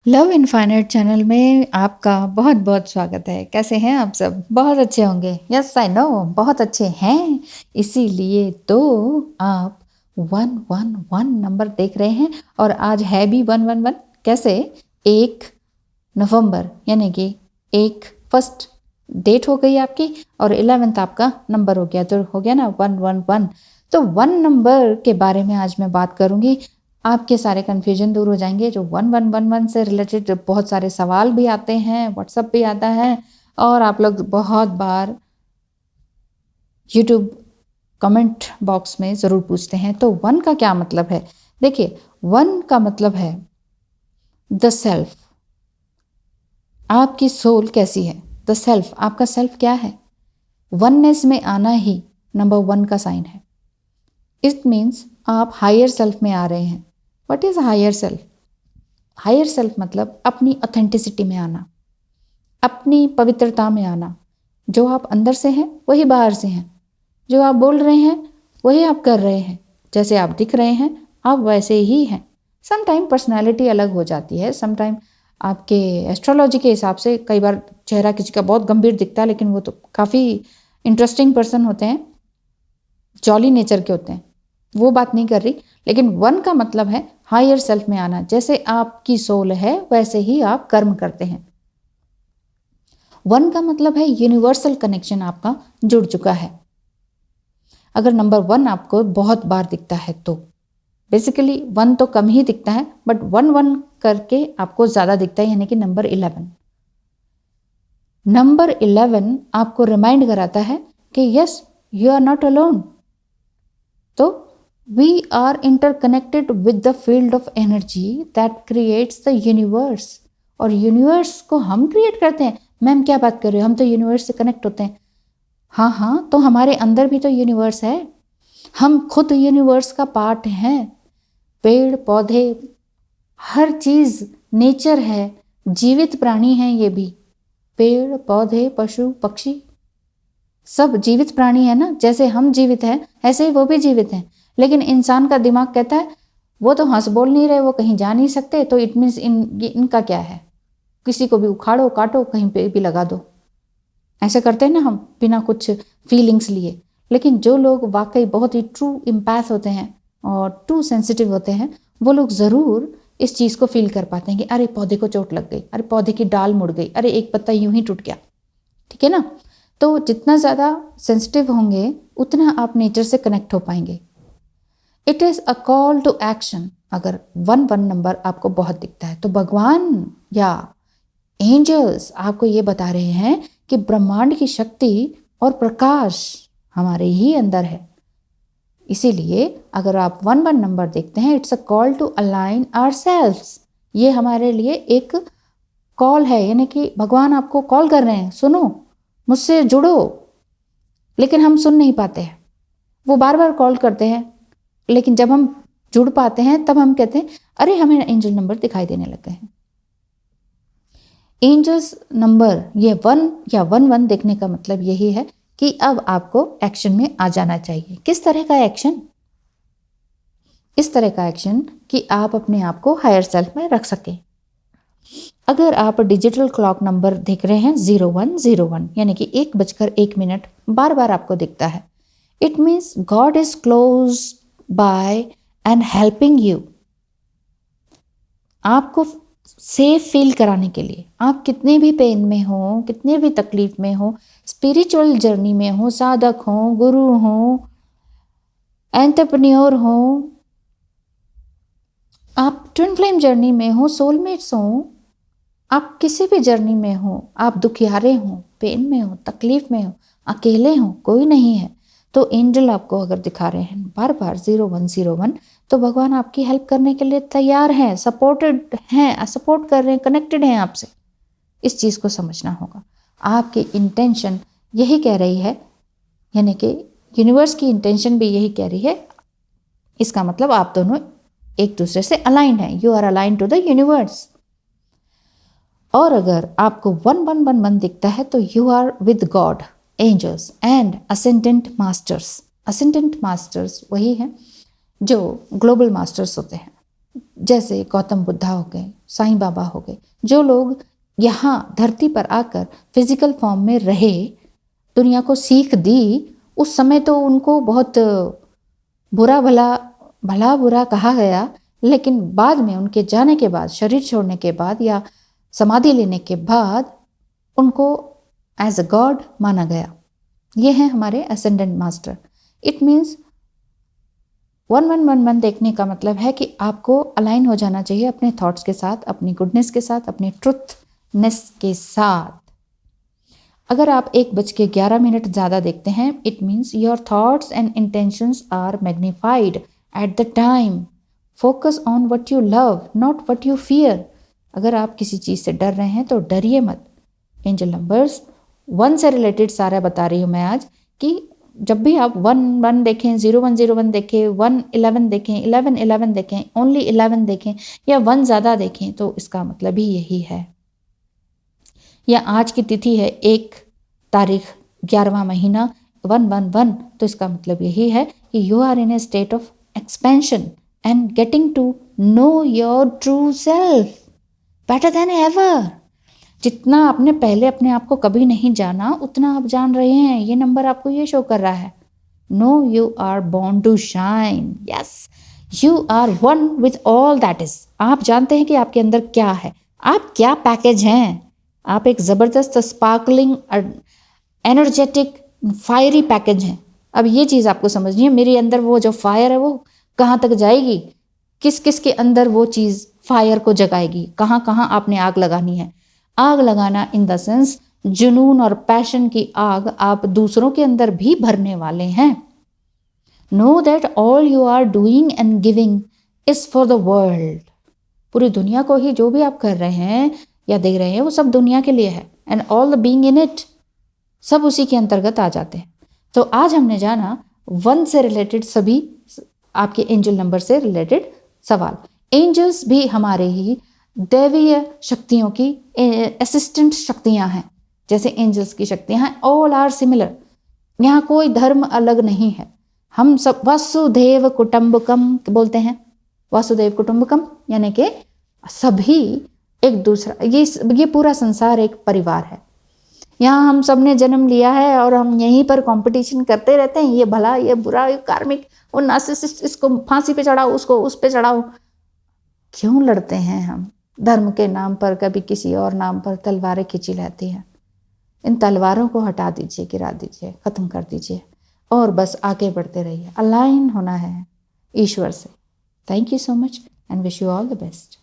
Love infinite channel में आपका बहुत बहुत स्वागत है। कैसे हैं आप सब? बहुत अच्छे होंगे। यस आई नो, बहुत अच्छे हैं। इसीलिए तो आप 111 नंबर देख रहे हैं और आज है भी 111। कैसे? 1 नवंबर यानी कि 1 डेट हो गई आपकी और 11 आपका नंबर हो गया, तो हो गया ना 111। तो 1 नंबर के बारे में आज मैं बात करूंगी। आपके सारे कन्फ्यूजन दूर हो जाएंगे। जो 1111 से रिलेटेड बहुत सारे सवाल भी आते हैं, व्हाट्सअप भी आता है और आप लोग बहुत बार यूट्यूब कमेंट बॉक्स में ज़रूर पूछते हैं। तो 1 का क्या मतलब है? देखिए, 1 का मतलब है द सेल्फ। आपकी सोल कैसी है? द सेल्फ, आपका सेल्फ क्या है? वननेस में आना ही नंबर 1 का साइन है। इट मीन्स आप हायर सेल्फ में आ रहे हैं। What is higher self? Higher self मतलब अपनी ऑथेंटिसिटी में आना, अपनी पवित्रता में आना। जो आप अंदर से हैं वही बाहर से हैं। जो आप बोल रहे हैं वही आप कर रहे हैं। जैसे आप दिख रहे हैं आप वैसे ही हैं। समटाइम पर्सनालिटी अलग हो जाती है। समटाइम आपके एस्ट्रोलॉजी के हिसाब से कई बार चेहरा किसी का बहुत गंभीर दिखता है, लेकिन वो तो काफ़ी इंटरेस्टिंग पर्सन होते हैं, जॉली नेचर के होते हैं। वो बात नहीं कर रही। लेकिन 1 का मतलब है हायर सेल्फ में आना। जैसे आपकी सोल है वैसे ही आप कर्म करते हैं। 1 का मतलब है यूनिवर्सल कनेक्शन आपका जुड़ चुका है। अगर नंबर 1 आपको बहुत बार दिखता है तो बेसिकली 1 तो कम ही दिखता है, बट 1 1 करके आपको ज़्यादा दिखता है, यानी कि नंबर 11। नंबर 11 आपको रिमाइंड कराता है कि yes, you are not alone. तो we are interconnected with the field of energy that creates the universe. और यूनिवर्स को हम क्रिएट करते हैं। मैम क्या बात कर रहे हो, हम तो यूनिवर्स से कनेक्ट होते हैं। हाँ हाँ, तो हमारे अंदर भी तो यूनिवर्स है। हम खुद यूनिवर्स का पार्ट हैं। पेड़ पौधे, हर चीज़ नेचर है। जीवित प्राणी हैं ये भी। पेड़ पौधे पशु पक्षी सब जीवित प्राणी है ना। जैसे हम जीवित हैं ऐसे ही वो भी जीवित हैं। लेकिन इंसान का दिमाग कहता है वो तो हंस बोल नहीं रहे, वो कहीं जा नहीं सकते, तो इट मीन्स इनका क्या है। किसी को भी उखाड़ो काटो कहीं पे भी लगा दो। ऐसे करते हैं ना हम, बिना कुछ फीलिंग्स लिए। लेकिन जो लोग वाकई बहुत ही ट्रू इम्पैथ होते हैं और ट्रू सेंसिटिव होते हैं, वो लोग ज़रूर इस चीज़ को फील कर पाते हैं कि अरे पौधे को चोट लग गई, अरे पौधे की डाल मुड़ गई, अरे एक पत्ता यूं ही टूट गया। ठीक है ना। तो जितना ज़्यादा सेंसिटिव होंगे उतना आप नेचर से कनेक्ट हो पाएंगे। It is a call to action. अगर 1 नंबर आपको बहुत दिखता है तो भगवान या एंजल्स आपको ये बता रहे हैं कि ब्रह्मांड की शक्ति और प्रकाश हमारे ही अंदर है। इसीलिए अगर आप 1 नंबर देखते हैं, it's a call to align ourselves. ये हमारे लिए एक कॉल है, यानी कि भगवान आपको कॉल कर रहे हैं, सुनो, मुझसे जुड़ो। लेकिन हम सुन नहीं पाते हैं। वो बार बार कॉल करते हैं, लेकिन जब हम जुड़ पाते हैं तब हम कहते हैं अरे हमें एंजल नंबर दिखाई देने लग गए हैं। एंजल्स नंबर ये 1 या 1 देखने का मतलब यही है कि अब आपको एक्शन में आ जाना चाहिए। किस तरह का एक्शन? इस तरह का एक्शन कि आप अपने आप को हायर सेल्फ में रख सकें। अगर आप डिजिटल क्लॉक नंबर देख रहे हैं 0101, यानी कि 1 बजकर 1 मिनट बार बार आपको दिखता है, it means God is close by and helping you. आपको सेफ फील कराने के लिए, आप कितने भी पेन में हो, कितने भी तकलीफ में हो, स्पिरिचुअल जर्नी में हो, साधक हो, गुरु हो, एंटरप्रेन्योर हो, आप ट्विन फ्लेम जर्नी में हो, सोलमेट्स हो, आप किसी भी जर्नी में हो, आप दुखियारे हो, पेन में हो, तकलीफ में हो, अकेले हो, कोई नहीं है, तो एंजल आपको अगर दिखा रहे हैं बार बार 0101, तो भगवान आपकी हेल्प करने के लिए तैयार हैं, सपोर्टेड हैं, सपोर्ट कर रहे हैं, कनेक्टेड हैं आपसे। इस चीज़ को समझना होगा। आपकी इंटेंशन यही कह रही है, यानी कि यूनिवर्स की इंटेंशन भी यही कह रही है। इसका मतलब आप दोनों एक दूसरे से अलाइंड हैं। You are aligned to the universe. और अगर आपको 1111 दिखता है तो you are with God, angels and ascendant masters. Ascendant masters वही हैं जो ग्लोबल मास्टर्स होते हैं। जैसे गौतम बुद्धा हो गए, साईं बाबा हो गए, जो लोग यहाँ धरती पर आकर फिजिकल फॉर्म में रहे, दुनिया को सीख दी, उस समय तो उनको बहुत बुरा भला बुरा कहा गया, लेकिन बाद में उनके जाने के बाद, शरीर छोड़ने के बाद या समाधि लेने के बाद उनको एज अ गॉड माना गया। ये हैं हमारे असेंडेंट मास्टर। इट मीन्स 1111 देखने का मतलब है कि आपको अलाइन हो जाना चाहिए अपने थॉट्स के साथ, अपनी गुडनेस के साथ, अपनी ट्रुथनेस के साथ। अगर आप 1:11 ज़्यादा देखते हैं, it means your thoughts and intentions are magnified at the time. Focus on what you love, not what you fear. अगर आप किसी चीज़ से डर रहे हैं तो डरिए मत। एंजल नंबर्स 1 से रिलेटेड सारा बता रही हूँ मैं आज, कि जब भी आप 1 देखें, 0101 देखें, 111 देखें, 1111 देखें, ओनली 11 देखें या 1 ज़्यादा देखें, तो इसका मतलब ही यही है। या आज की तिथि है 1 तारीख 11वां महीना 111, तो इसका मतलब यही है कि you are in a state of expansion and getting to know your true self better than ever. जितना आपने पहले अपने आप को कभी नहीं जाना, उतना आप जान रहे हैं। ये नंबर आपको ये शो कर रहा है। No, you are born to shine. Yes, you are one with all that is. आप जानते हैं कि आपके अंदर क्या है, आप क्या पैकेज हैं। आप एक ज़बरदस्त स्पार्कलिंग एनर्जेटिक फायरी पैकेज हैं। अब ये चीज़ आपको समझनी है, मेरे अंदर वो जो फायर है वो कहाँ तक जाएगी, किस किस के अंदर वो चीज़ फायर को जगाएगी, कहाँ कहाँ आपने आग लगानी है। आग लगाना इन द सेंस जुनून और पैशन की आग आप दूसरों के अंदर भी भरने वाले हैं। Know that all you are doing and giving is for the world. पूरी दुनिया को ही जो भी आप कर रहे हैं या दे रहे हैं, वो सब दुनिया के लिए है। And all the being in it, सब उसी के अंतर्गत आ जाते हैं। तो आज हमने जाना 1 से रिलेटेड सभी आपके एंजल नंबर से रिलेटेड सवाल। एंजल्स भी हमारे ही दैवीय शक्तियों की असिस्टेंट शक्तियां हैं। जैसे एंजल्स की शक्तियां हैं, ऑल आर सिमिलर। यहाँ कोई धर्म अलग नहीं है। हम सब वसुधैव कुटुंबकम बोलते हैं। वासुदेव कुटुंबकम यानी कि सभी एक दूसरा, ये पूरा संसार एक परिवार है। यहाँ हम सब ने जन्म लिया है और हम यहीं पर कंपटीशन करते रहते हैं, ये भला, ये बुरा, ये कार्मिक, वो नार्सिसिस्ट, इसको फांसी पे चढ़ाओ, उसको उस पे चढ़ाओ। क्यों लड़ते हैं हम? धर्म के नाम पर, कभी किसी और नाम पर तलवारें खींची रहती हैं। इन तलवारों को हटा दीजिए, गिरा दीजिए, ख़त्म कर दीजिए और बस आगे बढ़ते रहिए। अलाइन होना है ईश्वर से। Thank you so much and wish you all the best.